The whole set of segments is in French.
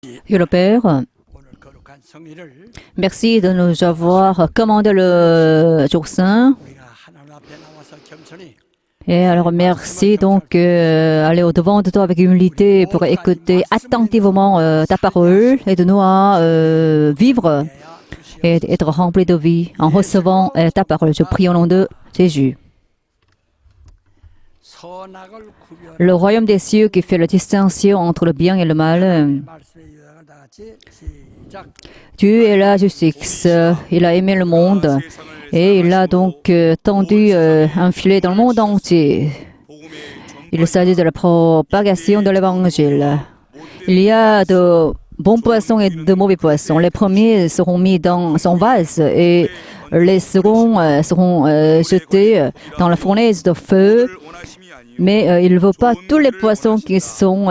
Dieu le Père, merci de nous avoir commandé le jour saint. Et alors merci donc aller au-devant de toi avec humilité pour écouter attentivement ta parole et de nous à vivre et être rempli de vie en recevant ta parole. Je prie au nom de Jésus. Le royaume des cieux qui fait la distinction entre le bien et le mal. Dieu est la justice. Il a aimé le monde et il a donc tendu un filet dans le monde entier. Il s'agit de la propagation de l'évangile. Il y a de bons poissons et de mauvais poissons. Les premiers seront mis dans son vase et les seconds seront jetés dans la fournaise de feu. Mais il ne veut pas tous les poissons qui sont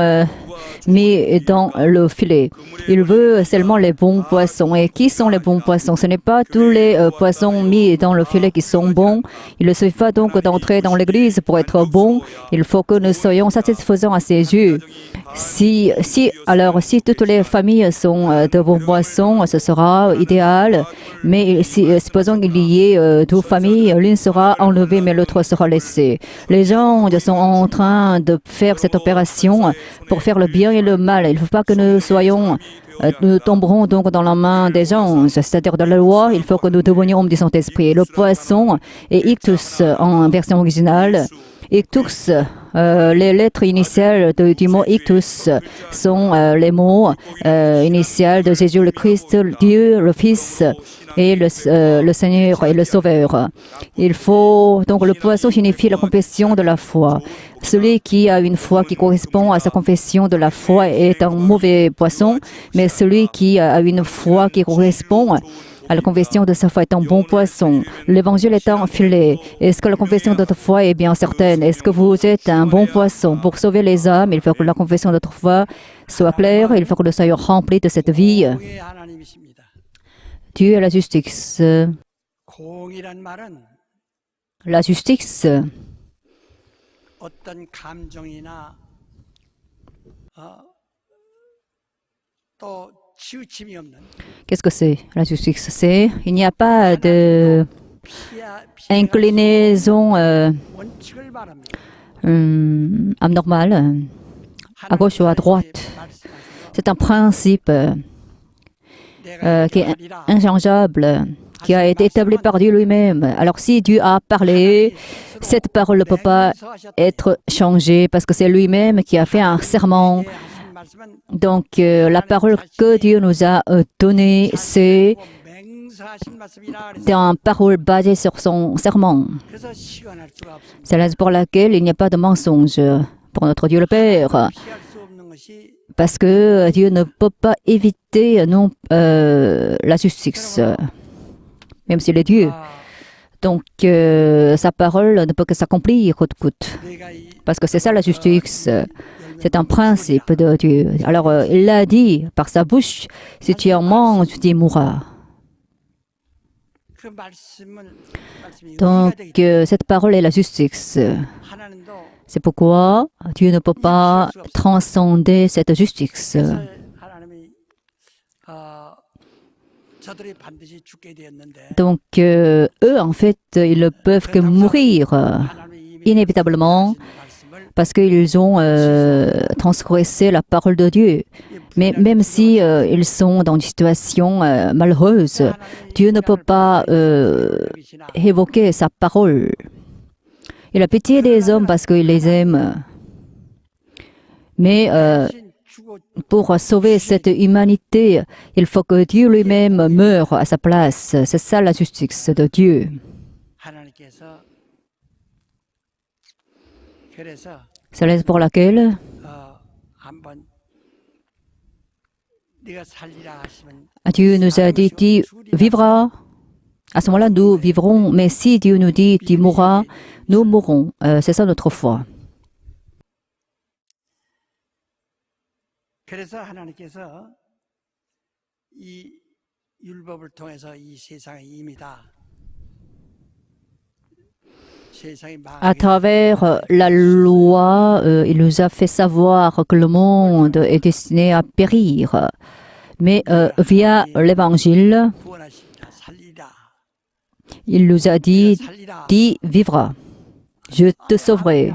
mis dans le filet. Il veut seulement les bons poissons. Et qui sont les bons poissons? Ce n'est pas tous les poissons mis dans le filet qui sont bons. Il ne suffit pas donc d'entrer dans l'église pour être bon. Il faut que nous soyons satisfaisants à ses yeux. Si toutes les familles sont de bons poissons, ce sera idéal. Mais supposons qu'il y ait deux familles, l'une sera enlevée mais l'autre sera laissée. Les gens sont en train de faire cette opération pour faire le bien et le mal. Il ne faut pas que nous tomberons donc dans la main des anges, c'est-à-dire de la loi. Il faut que nous devenions hommes du Saint-Esprit. Le poisson est ictus en version originale. Ictus, les lettres initiales du mot ictus sont les mots initiales de Jésus le Christ, Dieu le Fils et le Seigneur et le Sauveur. Donc le poisson signifie la confession de la foi. Celui qui a une foi qui correspond à sa confession de la foi est un mauvais poisson, mais celui qui a une foi qui correspond à la confession de sa foi est un bon poisson. L'évangile est un filet. Est-ce que la confession de votre foi est bien certaine? Est-ce que vous êtes un bon poisson? Pour sauver les âmes, il faut que la confession de notre foi soit claire. Il faut que nous soyons remplis de cette vie. Dieu est la justice. La justice. Qu'est-ce que c'est, la justice? Il n'y a pas d'inclinaison abnormale à gauche ou à droite. C'est un principe qui est inchangeable, qui a été établi par Dieu lui-même. Alors si Dieu a parlé, cette parole ne peut pas être changée parce que c'est lui-même qui a fait un serment. Donc la parole que Dieu nous a donnée, c'est une parole basée sur son serment. C'est la raison pour laquelle il n'y a pas de mensonge pour notre Dieu le Père. Parce que Dieu ne peut pas éviter la justice, même s'il est Dieu. Donc, sa parole ne peut que s'accomplir coûte que coûte. Parce que c'est ça la justice. C'est un principe de Dieu. Alors, il l'a dit par sa bouche, si tu en manges, tu mourras. Donc, cette parole est la justice. C'est pourquoi Dieu ne peut pas transcender cette justice. Donc, eux, en fait, ils ne peuvent que mourir inévitablement parce qu'ils ont transgressé la parole de Dieu. Mais même si ils sont dans une situation malheureuse, Dieu ne peut pas évoquer sa parole. Il a pitié des hommes parce qu'il les aime. Mais pour sauver cette humanité, il faut que Dieu lui-même meure à sa place. C'est ça la justice de Dieu. C'est la raison pour laquelle Dieu nous a dit, tu vivras. À ce moment-là, nous vivrons. Mais si Dieu nous dit, tu mourras, nous mourrons. C'est ça notre foi. À travers la loi, il nous a fait savoir que le monde est destiné à périr. Mais via l'Évangile, il nous a dit, tu vivras, je te sauverai.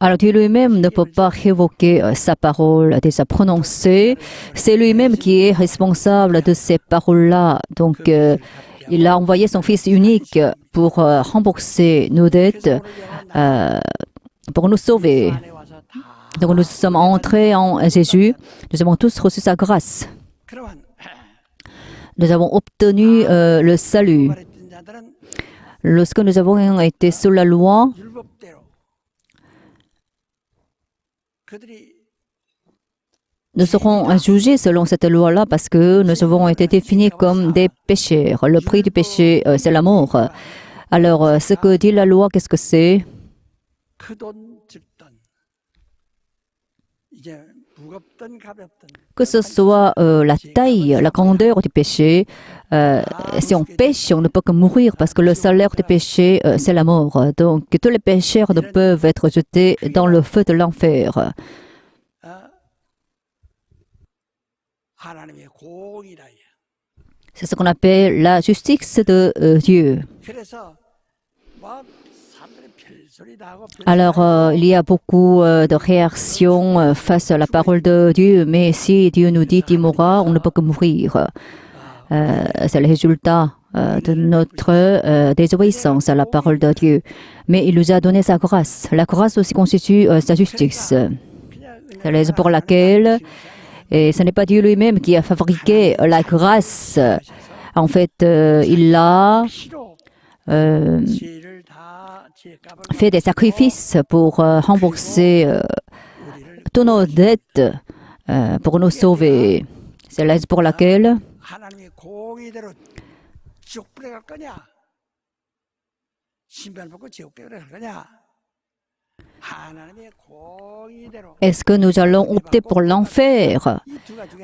Alors Dieu lui-même ne peut pas révoquer sa parole, déjà prononcée. C'est lui-même qui est responsable de ces paroles-là. Donc, il a envoyé son Fils unique pour rembourser nos dettes, pour nous sauver. Donc, nous sommes entrés en Jésus. Nous avons tous reçu sa grâce. Nous avons obtenu le salut. Lorsque nous avons été sous la loi, nous serons jugés selon cette loi-là parce que nous avons été définis comme des pécheurs. Le prix du péché, c'est la mort. Alors, ce que dit la loi, qu'est-ce que c'est? Que ce soit la taille, la grandeur du péché, si on pêche, on ne peut que mourir parce que le salaire du péché, c'est la mort. Donc, tous les pécheurs ne peuvent être jetés dans le feu de l'enfer. C'est ce qu'on appelle la justice de Dieu. Alors, il y a beaucoup de réactions face à la parole de Dieu, mais si Dieu nous dit tu mourras, on ne peut que mourir. C'est le résultat de notre désobéissance à la parole de Dieu. Mais il nous a donné sa grâce. La grâce aussi constitue sa justice. C'est la raison pour laquelle, et ce n'est pas Dieu lui-même qui a fabriqué la grâce. En fait, il a fait des sacrifices pour rembourser toutes nos dettes, pour nous sauver. C'est la raison pour laquelle est-ce que nous allons opter pour l'enfer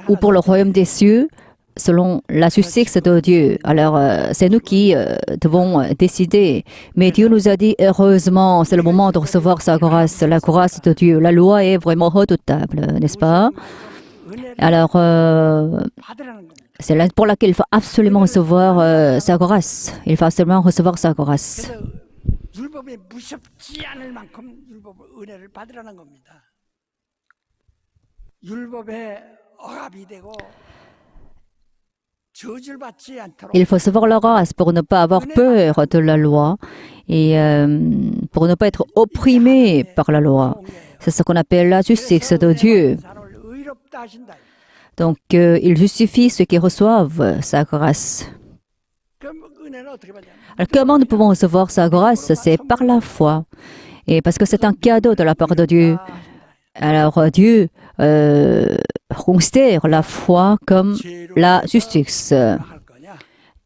ou pour le royaume des cieux selon la justice de Dieu? Alors, c'est nous qui devons décider. Mais Dieu nous a dit, heureusement, c'est le moment de recevoir sa grâce, la grâce de Dieu. La loi est vraiment redoutable, n'est-ce pas? Alors, c'est là pour laquelle il faut absolument recevoir sa grâce. Il faut absolument recevoir sa grâce. Il faut recevoir la grâce pour ne pas avoir peur de la loi et pour ne pas être opprimé par la loi. C'est ce qu'on appelle la justice de Dieu. Donc, il justifie ceux qui reçoivent sa grâce. Alors, comment nous pouvons recevoir sa grâce? C'est par la foi. Et parce que c'est un cadeau de la part de Dieu. Alors, Dieu considère la foi comme la justice.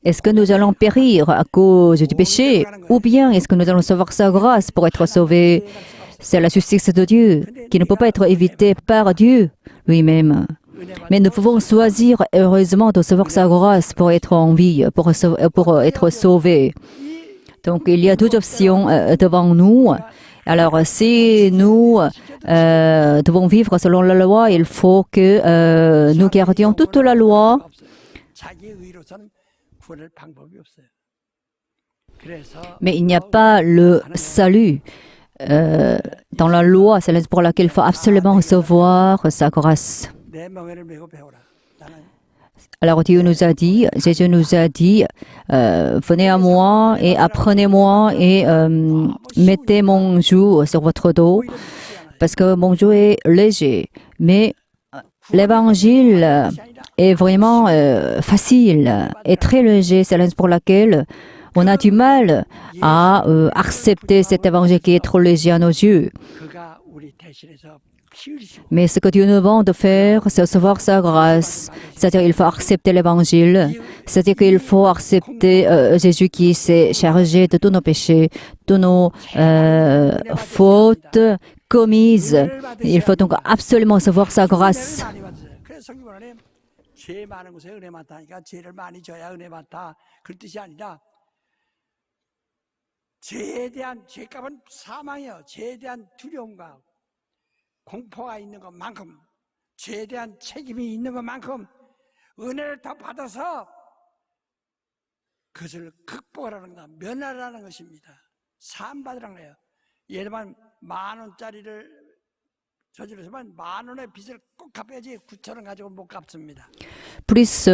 Est-ce que nous allons périr à cause du péché? Ou bien est-ce que nous allons recevoir sa grâce pour être sauvés? C'est la justice de Dieu qui ne peut pas être évitée par Dieu lui-même. Mais nous pouvons choisir heureusement de recevoir sa grâce pour être en vie, pour être sauvés. Donc, il y a deux options devant nous. Alors, si nous devons vivre selon la loi, il faut que nous gardions toute la loi. Mais il n'y a pas le salut dans la loi. C'est pour laquelle il faut absolument recevoir sa grâce. Alors Dieu nous a dit, Jésus nous a dit, venez à moi et apprenez-moi et mettez mon joug sur votre dos, parce que mon joug est léger. Mais l'évangile est vraiment facile et très léger. C'est la raison pour laquelle on a du mal à accepter cet évangile qui est trop léger à nos yeux. Mais ce que Dieu nous demande de faire, c'est recevoir sa grâce. C'est-à-dire qu'il faut accepter l'évangile. C'est-à-dire qu'il faut accepter Jésus qui s'est chargé de tous nos péchés, de nos fautes, commises. Il faut donc absolument recevoir sa grâce. 죄 많은 곳에 은혜 많다니까 죄를 많이 져야 은혜 많다. 그 뜻이 아니라 죄에 대한 죄값은 사망이요. 죄에 대한 두려움과 공포가 있는 것만큼 죄에 대한 책임이 있는 것만큼 은혜를 더 받아서 그것을 극복하라는 것, 면하라는 것입니다. 사함받으라는 거예요. 예를 들면 10,000원짜리를 저질러서만 10,000원의 빚을 꼭 갚아야지 9,000원 가지고 못 갚습니다. Plus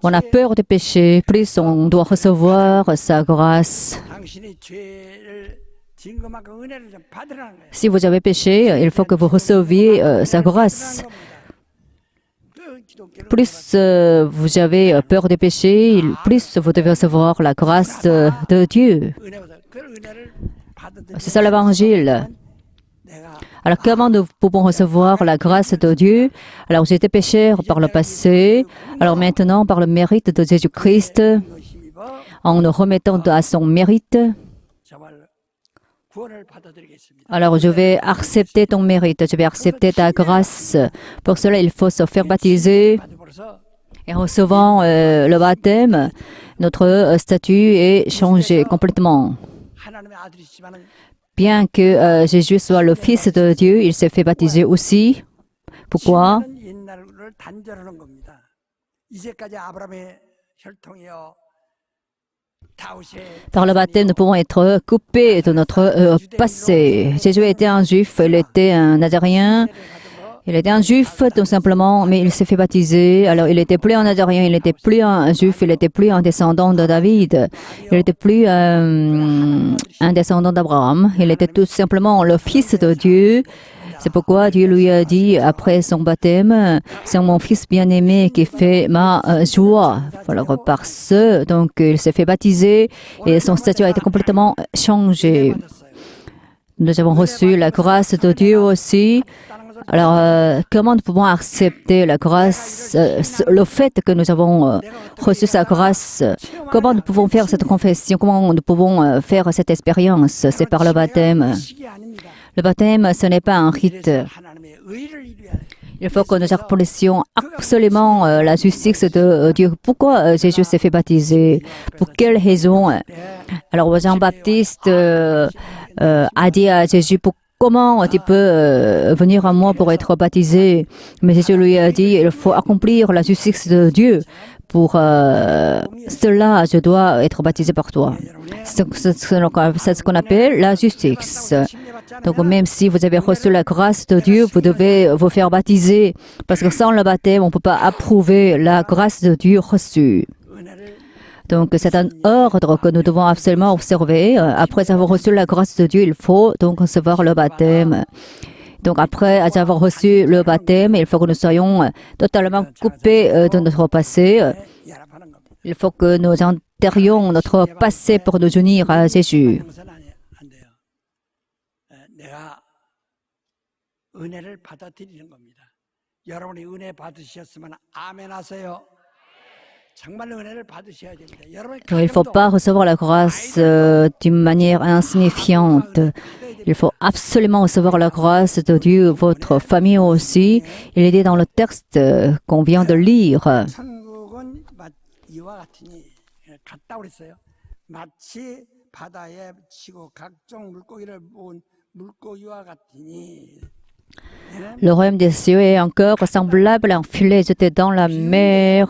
on a peur des péchés, plus on doit recevoir sa grâce. 당신이 죄를 지은 것만큼 은혜를 좀 받으라는 거예요. Si vous avez péché, il faut que vous receviez sa grâce. Plus vous avez peur des péchés, plus vous devez recevoir la grâce de Dieu. C'est ça l'évangile. Alors comment nous pouvons recevoir la grâce de Dieu? Alors j'étais pécheur par le passé, alors maintenant par le mérite de Jésus-Christ, en nous remettant à son mérite, alors je vais accepter ton mérite, je vais accepter ta grâce. Pour cela, il faut se faire baptiser. Et en recevant le baptême, notre statut est changé complètement. Bien que Jésus soit le Fils de Dieu, il s'est fait baptiser aussi. Pourquoi? Par le baptême, nous pouvons être coupés de notre passé. Jésus était un juif, il était un nazarien. Il était un juif tout simplement, mais il s'est fait baptiser. Alors il n'était plus un nazarien, il n'était plus un juif, il n'était plus un descendant de David. Il n'était plus un descendant d'Abraham. Il était tout simplement le Fils de Dieu. C'est pourquoi Dieu lui a dit après son baptême, c'est mon Fils bien-aimé qui fait ma joie. Alors par ce, donc il s'est fait baptiser et son statut a été complètement changé. Nous avons reçu la grâce de Dieu aussi. Alors, comment nous pouvons accepter la grâce, le fait que nous avons reçu sa grâce? Comment nous pouvons faire cette confession? Comment nous pouvons faire cette expérience? C'est par le baptême. Le baptême, ce n'est pas un rite. Il faut que nous accomplissions absolument la justice de Dieu. Pourquoi Jésus s'est fait baptiser? Pour quelle raison? Alors, Jean-Baptiste a dit à Jésus, comment tu peux venir à moi pour être baptisé? Mais Jésus lui a dit, il faut accomplir la justice de Dieu. Pour cela, je dois être baptisé par toi. C'est ce qu'on appelle la justice. Donc même si vous avez reçu la grâce de Dieu, vous devez vous faire baptiser. Parce que sans le baptême, on ne peut pas approuver la grâce de Dieu reçue. Donc, c'est un ordre que nous devons absolument observer. Après avoir reçu la grâce de Dieu, il faut donc recevoir le baptême. Donc, après avoir reçu le baptême, il faut que nous soyons totalement coupés de notre passé. Il faut que nous enterrions notre passé pour nous unir à Jésus. Donc, il ne faut pas recevoir la grâce d'une manière insignifiante. Il faut absolument recevoir la grâce de Dieu, votre famille aussi. Il est dit dans le texte qu'on vient de lire. Le royaume des cieux est encore semblable à un filet jeté dans la mer.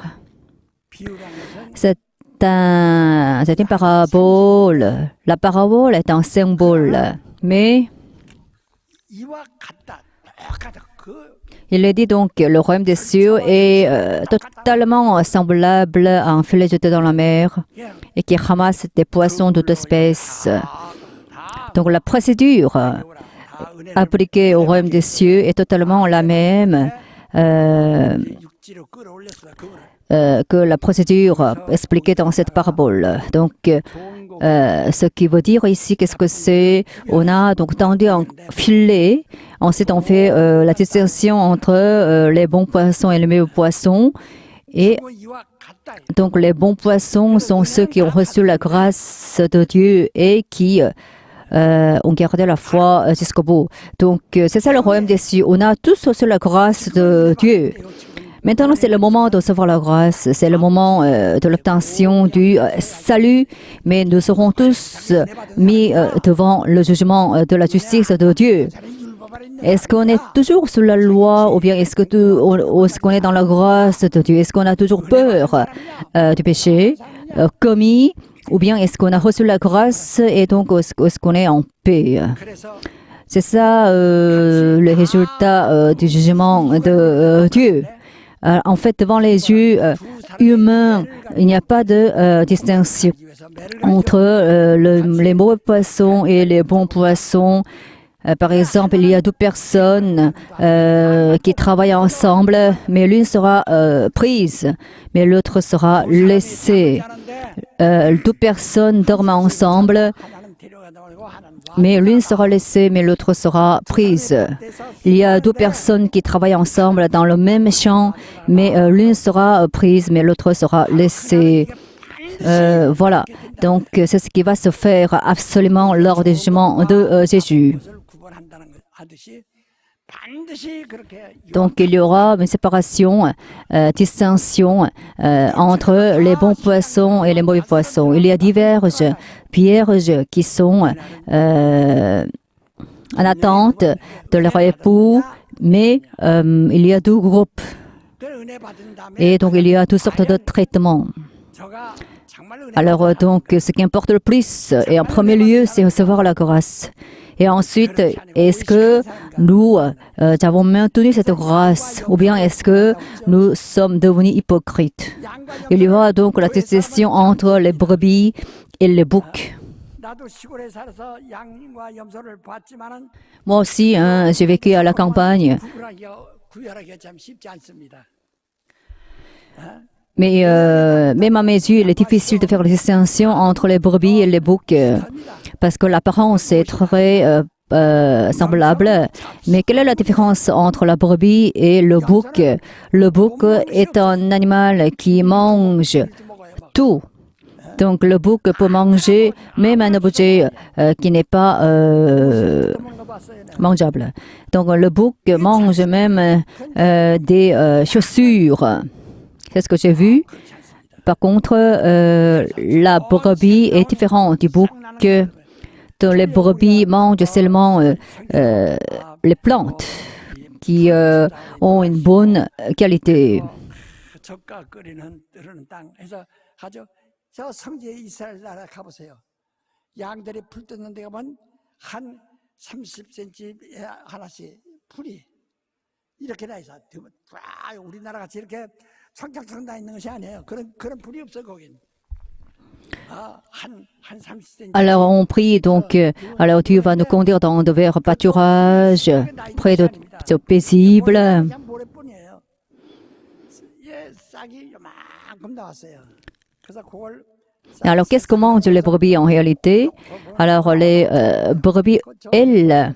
C'est une parabole. La parabole est un symbole. Mais il est dit donc que le royaume des cieux est totalement semblable à un filet jeté dans la mer et qui ramasse des poissons d'autres espèces. Donc la procédure appliquée au royaume des cieux est totalement la même que la procédure expliquée dans cette parabole. Donc, ce qui veut dire ici, qu'est-ce que c'est? On a donc tendu un filet, ensuite on fait la distinction entre les bons poissons et les mauvais poissons. Et donc, les bons poissons sont ceux qui ont reçu la grâce de Dieu et qui ont gardé la foi jusqu'au bout. Donc, c'est ça le royaume des cieux. On a tous reçu la grâce de Dieu. Maintenant, c'est le moment de recevoir la grâce. C'est le moment de l'obtention du salut. Mais nous serons tous mis devant le jugement de la justice de Dieu. Est-ce qu'on est toujours sous la loi ou bien est-ce qu'on est dans la grâce de Dieu? Est-ce qu'on a toujours peur du péché commis ou bien est-ce qu'on a reçu la grâce et donc est-ce qu'on est en paix? C'est ça le résultat du jugement de Dieu. En fait, devant les yeux humains, il n'y a pas de distinction entre les mauvais poissons et les bons poissons. Par exemple, il y a deux personnes qui travaillent ensemble, mais l'une sera prise, mais l'autre sera laissée. Deux personnes dorment ensemble, mais l'une sera laissée, mais l'autre sera prise. Il y a deux personnes qui travaillent ensemble dans le même champ, mais l'une sera prise, mais l'autre sera laissée. Voilà, donc c'est ce qui va se faire absolument lors du jugement de Jésus. Donc il y aura une séparation, distinction entre les bons poissons et les mauvais poissons. Il y a diverses vierges qui sont en attente de leur époux, mais il y a deux groupes. Et donc il y a toutes sortes de traitements. Alors donc ce qui importe le plus, et en premier lieu, c'est recevoir la grâce. Et ensuite, est-ce que nous avons maintenu cette grâce ou bien est-ce que nous sommes devenus hypocrites? Il y aura donc la distinction entre les brebis et les boucs. Moi aussi, j'ai vécu à la campagne. Mais même à mes yeux, il est difficile de faire la distinction entre les brebis et les boucs parce que l'apparence est très semblable. Mais quelle est la différence entre la brebis et le bouc? Le bouc est un animal qui mange tout. Donc le bouc peut manger même un objet qui n'est pas mangeable. Donc le bouc mange même des chaussures. C'est ce que j'ai vu. Par contre, la brebis est différente du bouc. Donc, les brebis mangent seulement les plantes qui ont une bonne qualité. Alors on prie donc, alors Dieu va nous conduire dans de verts pâturages, près de paisibles. Alors qu'est-ce que mangent les brebis en réalité? Alors les brebis, elles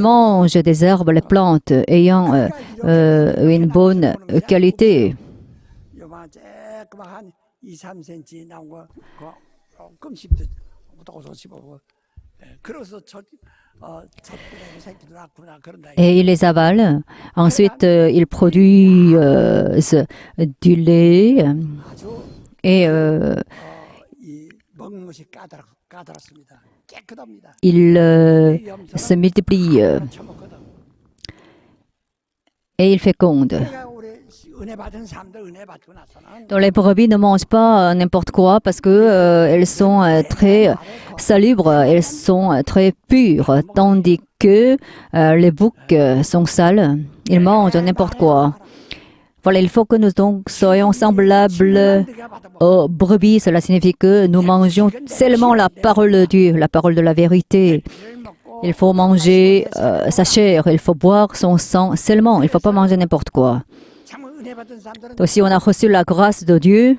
mangent des herbes, les plantes ayant une bonne qualité. Et ils les avalent. Ensuite, ils produisent du lait et ils se multiplient et ils fécondent. Donc les brebis ne mangent pas n'importe quoi parce que elles sont très salubres, elles sont très pures, tandis que les boucs sont sales, ils mangent n'importe quoi. Voilà, il faut que nous donc soyons semblables aux brebis. Cela signifie que nous mangeons seulement la parole de Dieu, la parole de la vérité. Il faut manger sa chair, il faut boire son sang seulement, il ne faut pas manger n'importe quoi. Donc, si on a reçu la grâce de Dieu,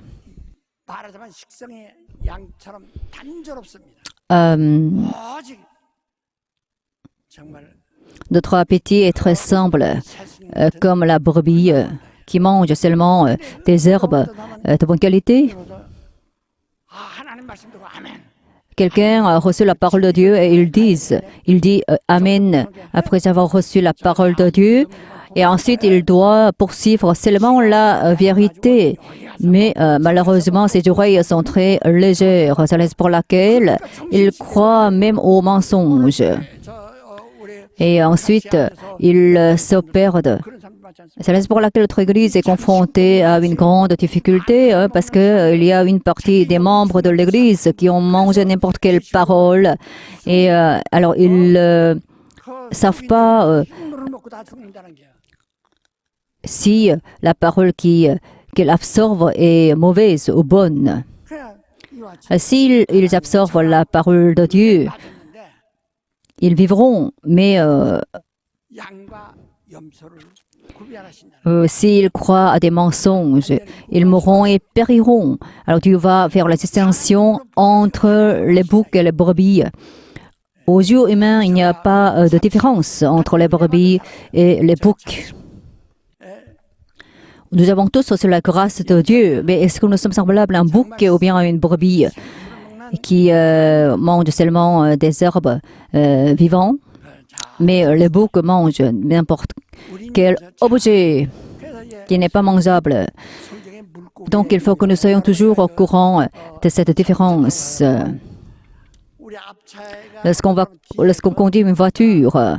notre appétit est très simple, comme la brebis qui mange seulement des herbes de bonne qualité. quelqu'un a reçu la parole de Dieu et il dit Amen après avoir reçu la parole de Dieu. Et ensuite, il doit poursuivre seulement la vérité. Mais malheureusement, ses oreilles sont très légères. C'est la raison pour laquelle il croit même aux mensonges. Et ensuite, ils se perdent. C'est la raison pour laquelle notre Église est confrontée à une grande difficulté, parce qu'il y a une partie des membres de l'Église qui ont mangé n'importe quelle parole. Et alors, ils ne savent pas si la parole qu'ils absorbent est mauvaise ou bonne. S'ils absorbent la parole de Dieu, ils vivront, mais s'ils croient à des mensonges, ils mourront et périront. Alors Dieu va faire la distinction entre les boucs et les brebis. Aux yeux humains, il n'y a pas de différence entre les brebis et les boucs. Nous avons tous reçu la grâce de Dieu, mais est-ce que nous sommes semblables à un bouc ou bien à une brebis qui mange seulement des herbes vivantes? Mais les boucs mangent n'importe quel objet qui n'est pas mangeable. Donc il faut que nous soyons toujours au courant de cette différence. Lorsqu'on conduit une voiture,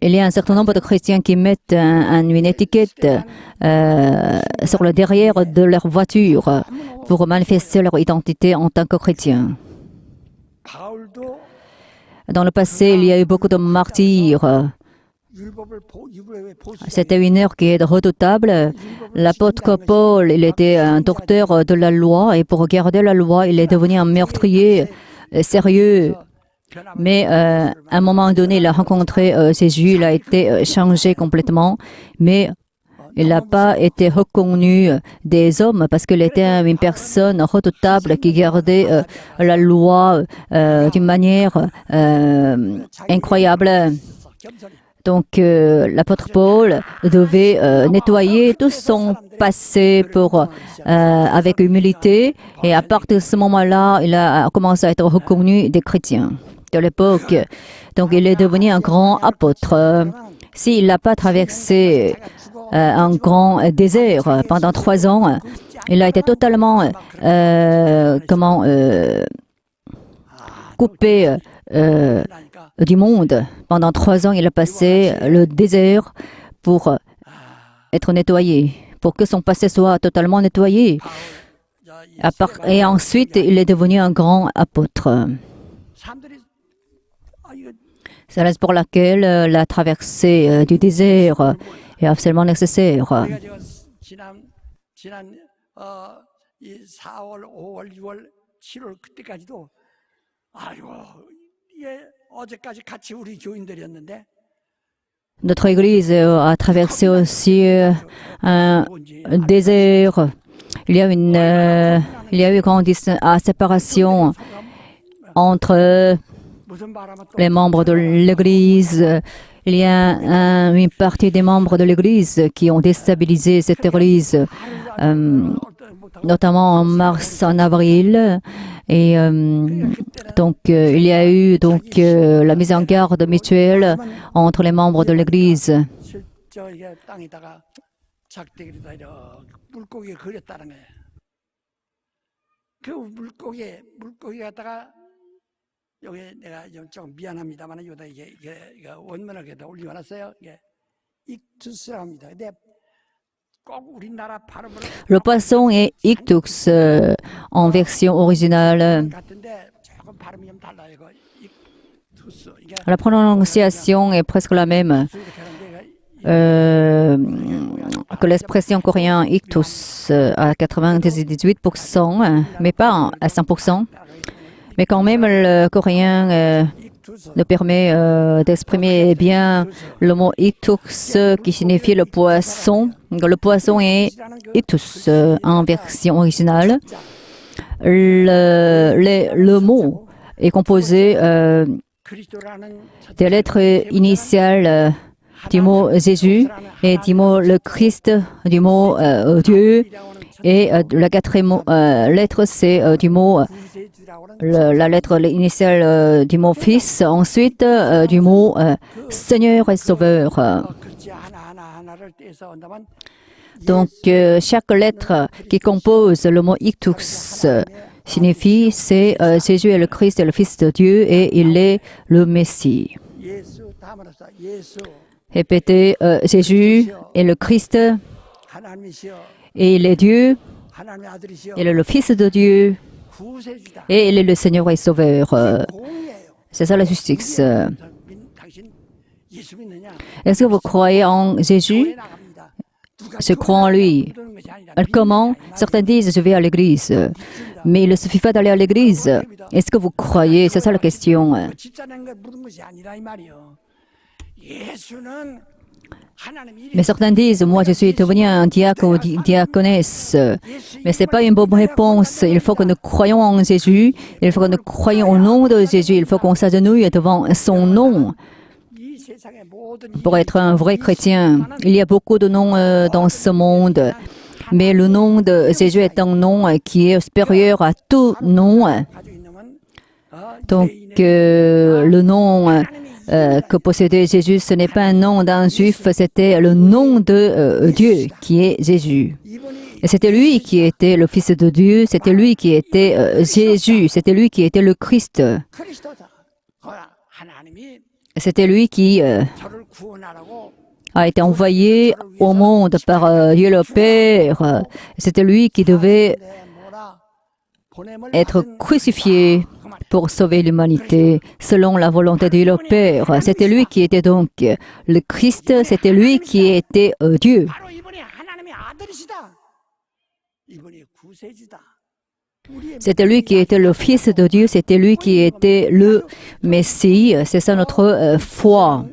il y a un certain nombre de chrétiens qui mettent une étiquette sur le derrière de leur voiture pour manifester leur identité en tant que chrétiens. Dans le passé, il y a eu beaucoup de martyrs. C'était une heure qui est redoutable. L'apôtre Paul, il était un docteur de la loi et pour garder la loi, il est devenu un meurtrier sérieux. Mais à un moment donné, il a rencontré Jésus, il a été changé complètement, mais il n'a pas été reconnu des hommes parce qu'il était une personne redoutable qui gardait la loi d'une manière incroyable. Donc l'apôtre Paul devait nettoyer tout son passé avec humilité et à partir de ce moment-là, il a commencé à être reconnu des chrétiens de l'époque. Donc, il est devenu un grand apôtre. S'il n'a pas traversé un grand désert pendant 3 ans, il a été totalement coupé du monde. Pendant 3 ans, il a passé le désert pour être nettoyé, pour que son passé soit totalement nettoyé. Et ensuite, il est devenu un grand apôtre. C'est la raison pour laquelle la traversée du désert est absolument nécessaire. Notre Église a traversé aussi un désert. Il y a eu une grande séparation entre les membres de l'Église. Il y a une partie des membres de l'Église qui ont déstabilisé cette Église, notamment en mars, en avril. Et donc, il y a eu la mise en garde mutuelle entre les membres de l'Église. Le poisson est ictus en version originale. La prononciation est presque la même que l'expression coréenne ictus à 98%, mais pas à 100%. Mais quand même, le coréen nous permet d'exprimer bien le mot ictus qui signifie le poisson. Le poisson est ictus en version originale. Le mot est composé des lettres initiales du mot Jésus et du mot le Christ, du mot Dieu. Et la quatrième lettre, c'est du mot, la lettre initiale du mot Fils. Ensuite, du mot Seigneur et Sauveur. Donc, chaque lettre qui compose le mot ictus signifie c'est Jésus est le Christ et le Fils de Dieu et il est le Messie. Répétez, Jésus est le Christ et il est Dieu, il est le Fils de Dieu et il est le Seigneur et Sauveur. C'est ça la justice. Est-ce que vous croyez en Jésus? Je crois en lui. Comment? Certains disent je vais à l'église. Mais il ne suffit pas d'aller à l'église. Est-ce que vous croyez? C'est ça la question. Mais certains disent, moi je suis devenu un diacre ou diaconesse. Mais ce n'est pas une bonne réponse. Il faut que nous croyions en Jésus. Il faut que nous croyions au nom de Jésus. Il faut qu'on s'agenouille devant son nom. Pour être un vrai chrétien, il y a beaucoup de noms dans ce monde. Mais le nom de Jésus est un nom qui est supérieur à tout nom. Donc, le nom que possédait Jésus, ce n'est pas un nom d'un juif, c'était le nom de Dieu qui est Jésus. Et c'était lui qui était le Fils de Dieu, c'était lui qui était Jésus, c'était lui qui était le Christ. C'était lui qui a été envoyé au monde par Dieu le Père. C'était lui qui devait être crucifié pour sauver l'humanité selon la volonté de Dieu le Père. C'était lui qui était donc le Christ, c'était lui qui était Dieu. C'était lui qui était le Fils de Dieu, c'était lui qui était le Messie. C'est ça notre foi.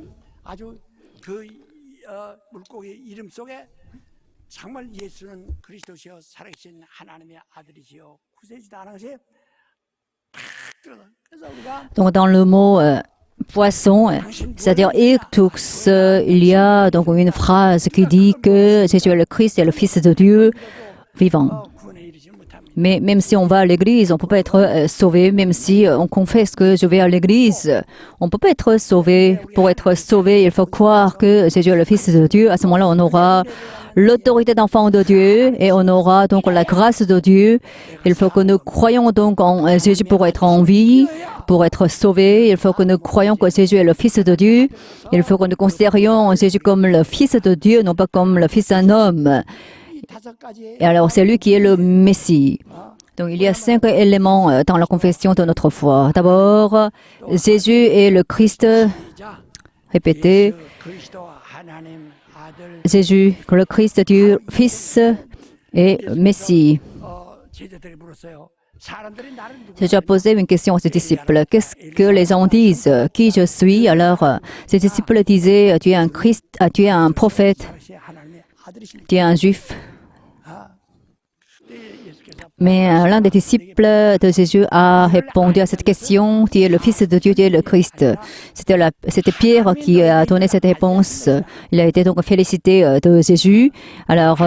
Donc dans le mot poisson, c'est-à-dire ictus, il y a donc une phrase qui dit que Jésus est le Christ et le Fils de Dieu vivant. Mais même si on va à l'église, on ne peut pas être sauvé. Même si on confesse que je vais à l'église, on ne peut pas être sauvé. Pour être sauvé, il faut croire que Jésus est le Fils de Dieu. À ce moment-là, on aura l'autorité d'enfant de Dieu et on aura donc la grâce de Dieu. Il faut que nous croyions donc en Jésus pour être en vie, pour être sauvé. Il faut que nous croyions que Jésus est le Fils de Dieu. Il faut que nous considérions Jésus comme le Fils de Dieu, non pas comme le Fils d'un homme. Et alors, c'est lui qui est le Messie. Donc, il y a 5 éléments dans la confession de notre foi. D'abord, Jésus est le Christ. Répétez. Jésus, le Christ, Dieu, Fils et Messie. J'ai déjà posé une question à ses disciples. Qu'est-ce que les gens disent? Qui je suis? Alors, ses disciples disaient, tu es un Christ, tu es un prophète, tu es un juif. Mais l'un des disciples de Jésus a répondu à cette question, tu es le Fils de Dieu, tu es le Christ. C'était Pierre qui a donné cette réponse. Il a été donc félicité de Jésus. Alors,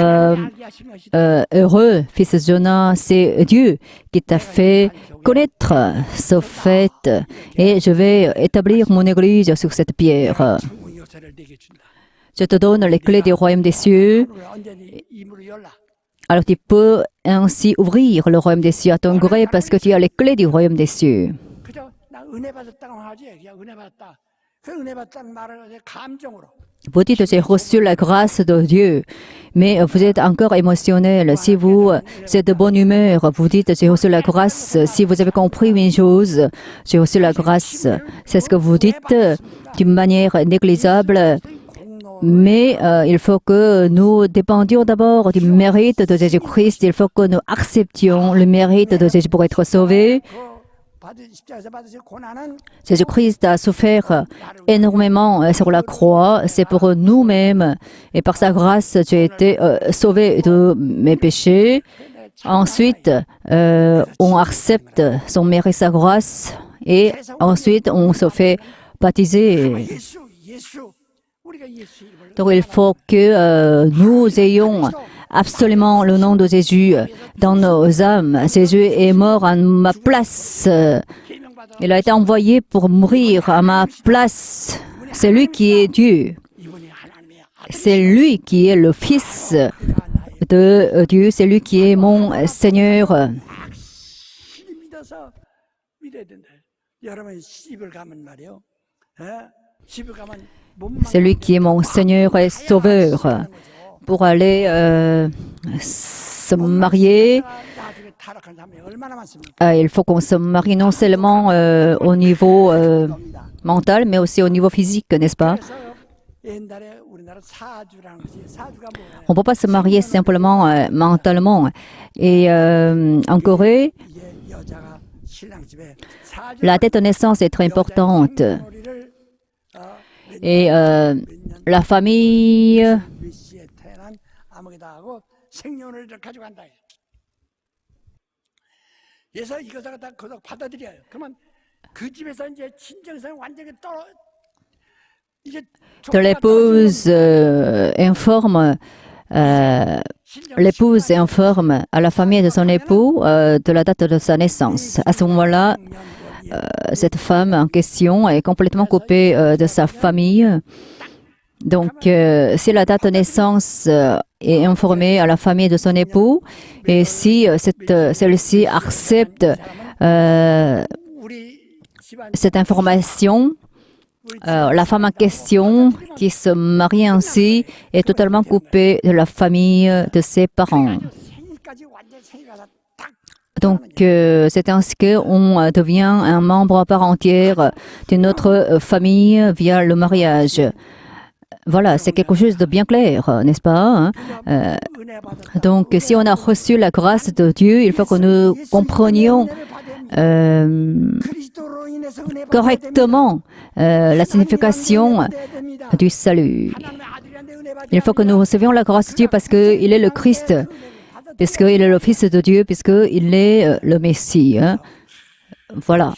heureux, fils de Jonas, c'est Dieu qui t'a fait connaître ce fait. Et je vais établir mon église sur cette pierre. Je te donne les clés du royaume des cieux. Alors tu peux ainsi ouvrir le royaume des cieux à ton gré parce que tu as les clés du royaume des cieux. Vous dites j'ai reçu la grâce de Dieu, mais vous êtes encore émotionnel. Si vous êtes de bonne humeur, vous dites j'ai reçu la grâce. Si vous avez compris une chose, j'ai reçu la grâce. C'est ce que vous dites d'une manière négligeable. Mais il faut que nous dépendions d'abord du mérite de Jésus-Christ. Il faut que nous acceptions le mérite de Jésus pour être sauvés. Jésus-Christ a souffert énormément sur la croix. C'est pour nous-mêmes. Et par sa grâce, j'ai été sauvé de mes péchés. Ensuite, on accepte son mérite et sa grâce et ensuite on se fait baptiser. Donc il faut que nous ayons absolument le nom de Jésus dans nos âmes. Jésus est mort à ma place. Il a été envoyé pour mourir à ma place. C'est lui qui est Dieu. C'est lui qui est le Fils de Dieu. C'est lui qui est mon Seigneur. C'est lui qui est mon Seigneur et Sauveur. Pour aller se marier, il faut qu'on se marie non seulement au niveau mental, mais aussi au niveau physique, n'est-ce pas? On ne peut pas se marier simplement mentalement. Et en Corée, la date de naissance est très importante. Et la famille de l'épouse informe à la famille de son époux de la date de sa naissance. À ce moment-là, cette femme en question est complètement coupée de sa famille. Donc, si la date de naissance est informée à la famille de son époux, et si celle-ci accepte cette information, la femme en question qui se marie ainsi est totalement coupée de la famille de ses parents. Donc, c'est ainsi qu'on devient un membre à part entière de notre famille via le mariage. Voilà, c'est quelque chose de bien clair, n'est-ce pas? Donc, si on a reçu la grâce de Dieu, il faut que nous comprenions correctement la signification du salut. Il faut que nous recevions la grâce de Dieu parce qu'il est le Christ, puisqu'il est le Fils de Dieu, puisqu'il est le Messie. Voilà.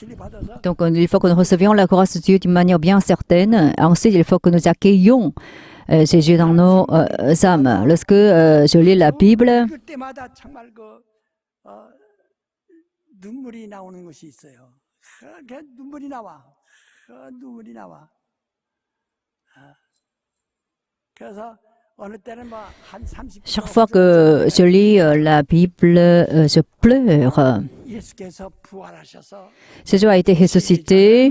Donc, il faut que nous recevions la grâce de Dieu d'une manière bien certaine. Ensuite, il faut que nous accueillions Jésus dans nos âmes. Lorsque je lis la Bible, chaque fois que je lis la Bible, je pleure. Jésus a été ressuscité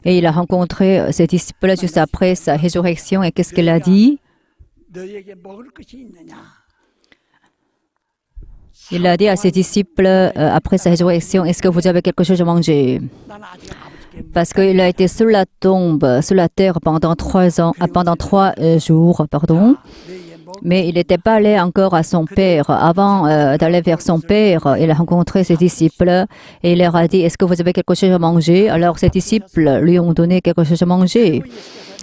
et il a rencontré ses disciples juste après sa résurrection. Et qu'est-ce qu'il a dit? Il a dit à ses disciples après sa résurrection, est-ce que vous avez quelque chose à manger? Parce qu'il a été sur la tombe, sur la terre pendant 3 jours, mais il n'était pas allé encore à son Père. Avant d'aller vers son Père, il a rencontré ses disciples et il leur a dit, est-ce que vous avez quelque chose à manger? Alors ses disciples lui ont donné quelque chose à manger.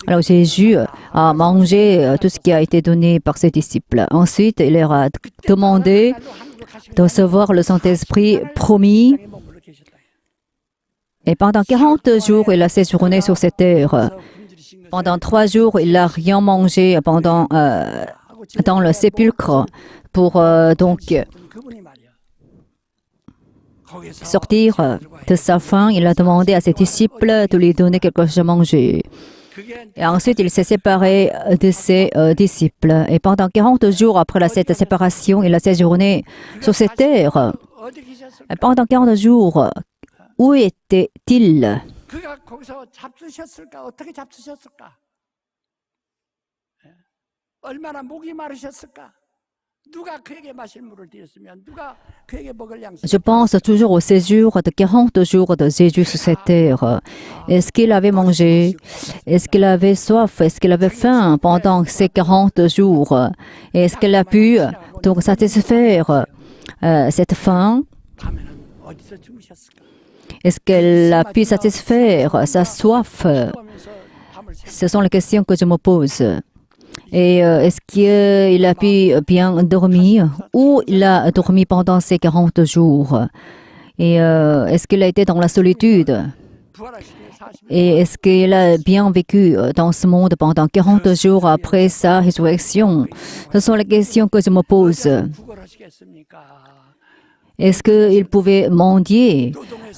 Alors Jésus a mangé tout ce qui a été donné par ses disciples. Ensuite, il leur a demandé de recevoir le Saint-Esprit promis. Et pendant 40 jours, il a séjourné sur cette terre. Pendant 3 jours, il n'a rien mangé dans le sépulcre pour donc sortir de sa faim. Il a demandé à ses disciples de lui donner quelque chose à manger. Et ensuite, il s'est séparé de ses disciples. Et pendant 40 jours après cette séparation, il a séjourné sur cette terre. Et pendant 40 jours, où était-il? Je pense toujours au séjour de 40 jours de Jésus sur cette terre. Est-ce qu'il avait mangé? Est-ce qu'il avait soif? Est-ce qu'il avait faim pendant ces 40 jours? Est-ce qu'il a pu donc satisfaire cette faim? Est-ce qu'elle a pu satisfaire sa soif? Ce sont les questions que je me pose. Et est-ce qu'il a pu bien dormir ou il a dormi pendant ces 40 jours? Et est-ce qu'il a été dans la solitude? Et est-ce qu'il a bien vécu dans ce monde pendant 40 jours après sa résurrection? Ce sont les questions que je me pose. Est-ce qu'il pouvait mendier?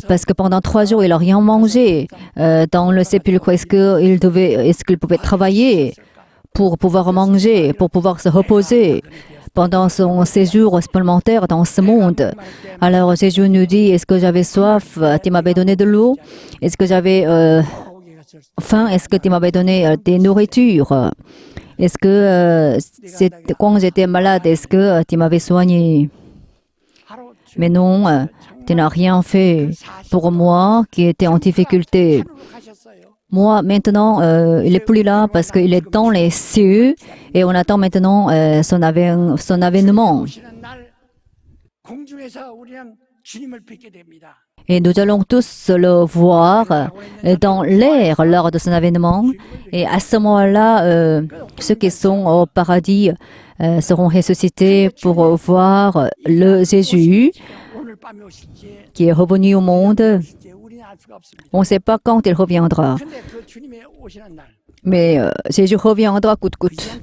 Parce que pendant 3 jours, il n'a rien mangé dans le sépulcre. Est-ce qu'il pouvait travailler pour pouvoir manger, pour pouvoir se reposer pendant son séjour supplémentaire dans ce monde? Alors Jésus nous dit, est-ce que j'avais soif? Tu m'avais donné de l'eau? Est-ce que j'avais faim? Est-ce que tu m'avais donné des nourritures? Est-ce que quand j'étais malade, est-ce que tu m'avais soigné? Mais non, tu n'as rien fait pour moi qui était en difficulté. Moi, maintenant, il n'est plus là parce qu'il est dans les cieux et on attend maintenant son avènement. Et nous allons tous le voir dans l'air lors de son avènement. Et à ce moment-là, ceux qui sont au paradis seront ressuscités pour voir le Jésus qui est revenu au monde. On ne sait pas quand il reviendra. Mais Jésus reviendra coûte que coûte.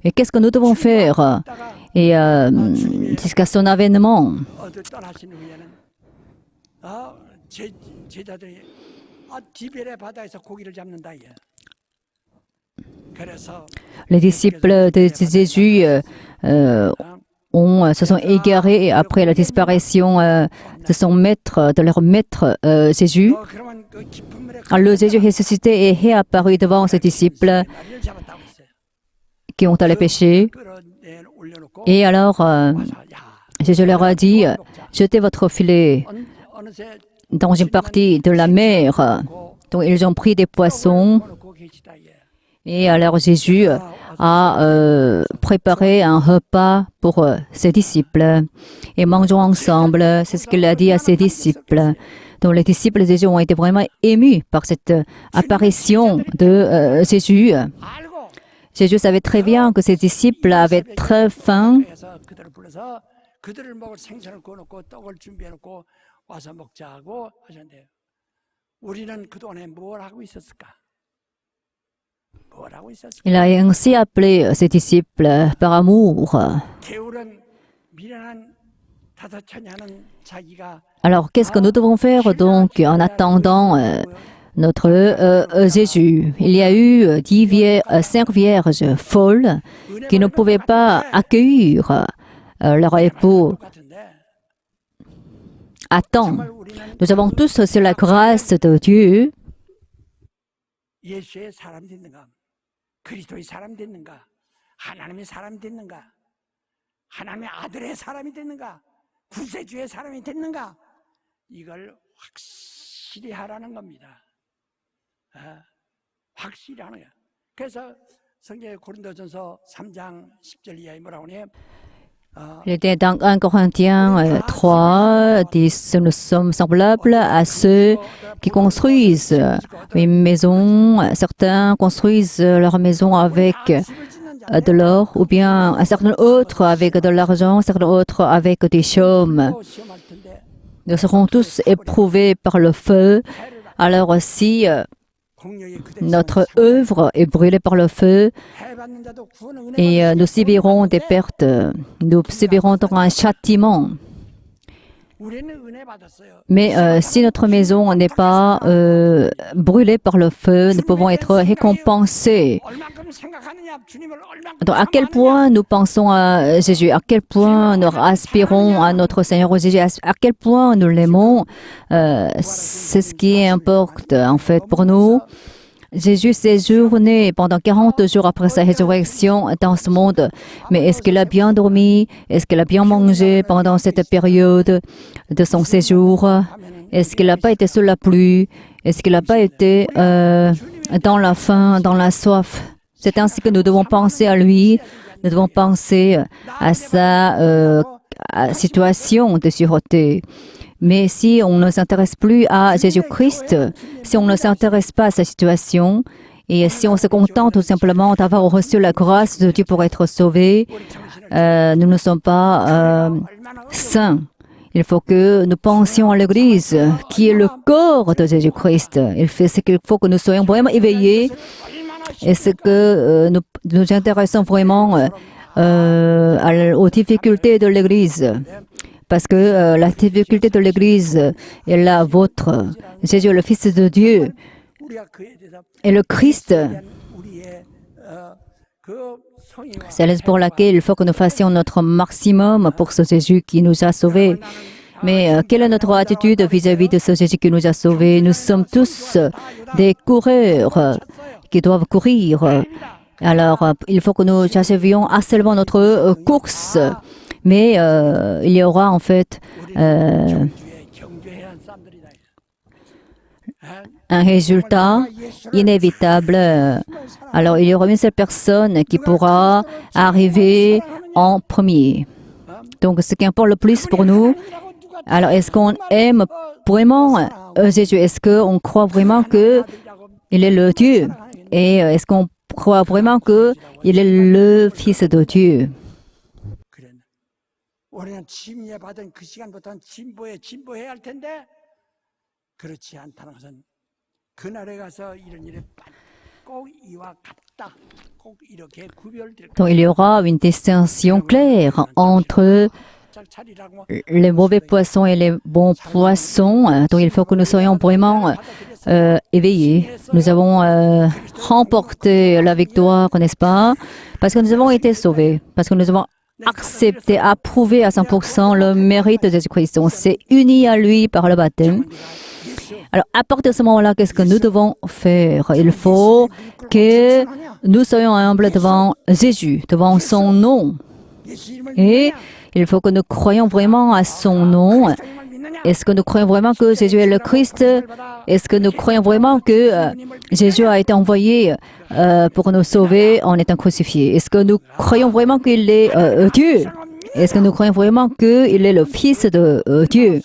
Et qu'est-ce que nous devons faire et jusqu'à son avènement? Les disciples de Jésus se sont égarés après la disparition de leur maître Jésus. Alors Jésus ressuscité est réapparu devant ses disciples qui ont allé pécher. Et alors Jésus leur a dit, jetez votre filet dans une partie de la mer. Donc ils ont pris des poissons. Et alors Jésus a préparé un repas pour ses disciples. Et mangeons ensemble, c'est ce qu'il a dit à ses disciples. Donc les disciples de Jésus ont été vraiment émus par cette apparition de Jésus. Jésus savait très bien que ses disciples avaient très faim. Il a ainsi appelé ses disciples par amour. Alors, qu'est-ce que nous devons faire donc en attendant notre Jésus? Il y a eu 5 vierges folles qui ne pouvaient pas accueillir leur époux à temps. Nous avons tous reçu la grâce de Dieu. 그리스도의 사람이 됐는가? 하나님의 사람이 됐는가? 하나님의 아들의 사람이 됐는가? 구세주의 사람이 됐는가? 이걸 확실히 하라는 겁니다. 확실히 하는 거야. 그래서 성경에 고린도전서 3장 10절 이하에 뭐라고 하냐? Il était dans 1 Corinthiens 3, dit « Nous sommes semblables à ceux qui construisent une maison. Certains construisent leur maison avec de l'or, ou bien certains autres avec de l'argent, certains autres avec des chaumes. Nous serons tous éprouvés par le feu. Alors si notre œuvre est brûlée par le feu et nous subirons des pertes, nous subirons un châtiment. Mais si notre maison n'est pas brûlée par le feu, nous pouvons être récompensés. Donc, à quel point nous pensons à Jésus, à quel point nous aspirons à notre Seigneur Jésus, à quel point nous l'aimons, c'est ce qui importe en fait pour nous. Jésus séjourné pendant 40 jours après sa résurrection dans ce monde. Mais est-ce qu'il a bien dormi? Est-ce qu'il a bien mangé pendant cette période de son séjour? Est-ce qu'il n'a pas été sous la pluie? Est-ce qu'il n'a pas été dans la faim, dans la soif? C'est ainsi que nous devons penser à lui, nous devons penser à sa situation de sûreté. Mais si on ne s'intéresse plus à Jésus-Christ, si on ne s'intéresse pas à sa situation, et si on se contente tout simplement d'avoir reçu la grâce de Dieu pour être sauvé, nous ne sommes pas saints. Il faut que nous pensions à l'Église, qui est le corps de Jésus-Christ. Il faut que nous soyons vraiment éveillés. Est-ce que nous nous intéressons vraiment aux difficultés de l'Église? Parce que la difficulté de l'Église est la vôtre. Jésus est le Fils de Dieu. Et le Christ, c'est la raison pour laquelle il faut que nous fassions notre maximum pour ce Jésus qui nous a sauvés. Mais quelle est notre attitude vis-à-vis de ce Jésus qui nous a sauvés? Nous sommes tous des coureurs qui doivent courir. Alors, il faut que nous achevions seulement notre course. Mais il y aura en fait un résultat inévitable. Alors, il y aura une seule personne qui pourra arriver en premier. Donc, ce qui importe le plus pour nous, alors est-ce qu'on aime vraiment Jésus? Est-ce qu'on croit vraiment qu'il est le Dieu? Et est-ce qu'on croit vraiment qu'il est le Fils de Dieu? 우리는 침례받은 그 시간부터는 진보해야 할 텐데 그렇지 않다는 것은 그날에 가서 이런 일에 꼭 이와 같다. 꼭 이렇게 구별될. Donc il y aura une distinction claire entre les mauvais poissons et les bons poissons. Donc il faut que nous soyons vraiment éveillés. Nous avons remporté la victoire, n'est-ce pas? Parce que nous avons été sauvés, parce que nous avons accepté, approuvé à 100% le mérite de Jésus-Christ. On s'est unis à lui par le baptême. Alors, à partir de ce moment-là, qu'est-ce que nous devons faire? Il faut que nous soyons humbles devant Jésus, devant son nom. Et il faut que nous croyions vraiment à son nom. Est-ce que nous croyons vraiment que Jésus est le Christ? Est-ce que nous croyons vraiment que Jésus a été envoyé pour nous sauver en étant crucifié? Est-ce que nous croyons vraiment qu'il est Dieu? Est-ce que nous croyons vraiment qu'il est le Fils de Dieu?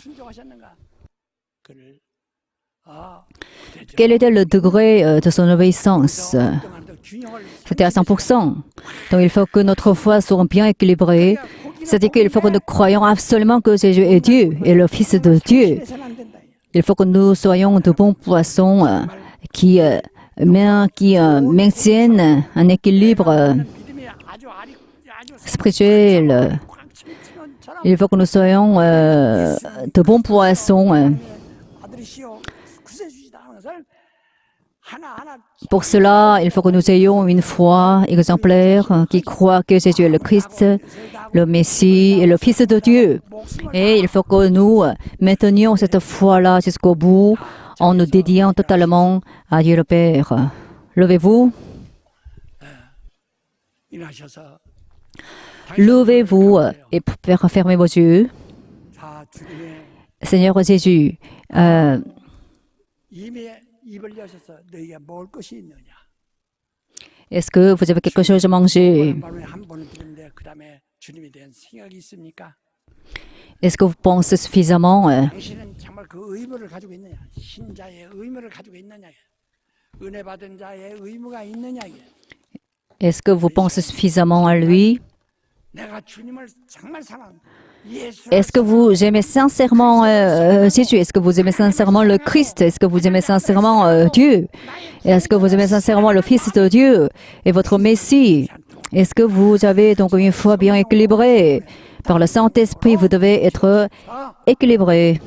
Quel était le degré de son obéissance? C'était à 100%. Donc il faut que notre foi soit bien équilibrée. C'est-à-dire qu'il faut que nous croyions absolument que Jésus est Dieu et le Fils de Dieu. Il faut que nous soyons de bons poissons qui maintiennent un équilibre spirituel. Il faut que nous soyons de bons poissons. Pour cela, il faut que nous ayons une foi exemplaire qui croit que Jésus est le Christ, le Messie et le Fils de Dieu. Et il faut que nous maintenions cette foi-là jusqu'au bout en nous dédiant totalement à Dieu le Père. Levez-vous. Levez-vous et fermez vos yeux. Seigneur Jésus, est-ce que vous avez quelque chose à manger? Est-ce que vous pensez suffisamment? Est-ce que vous pensez suffisamment à lui? Est-ce que vous aimez sincèrement Jésus? Est-ce que vous aimez sincèrement le Christ? Est-ce que vous aimez sincèrement Dieu? Est-ce que vous aimez sincèrement le Fils de Dieu et votre Messie? Est-ce que vous avez donc une foi bien équilibrée? Par le Saint-Esprit, vous devez être équilibré.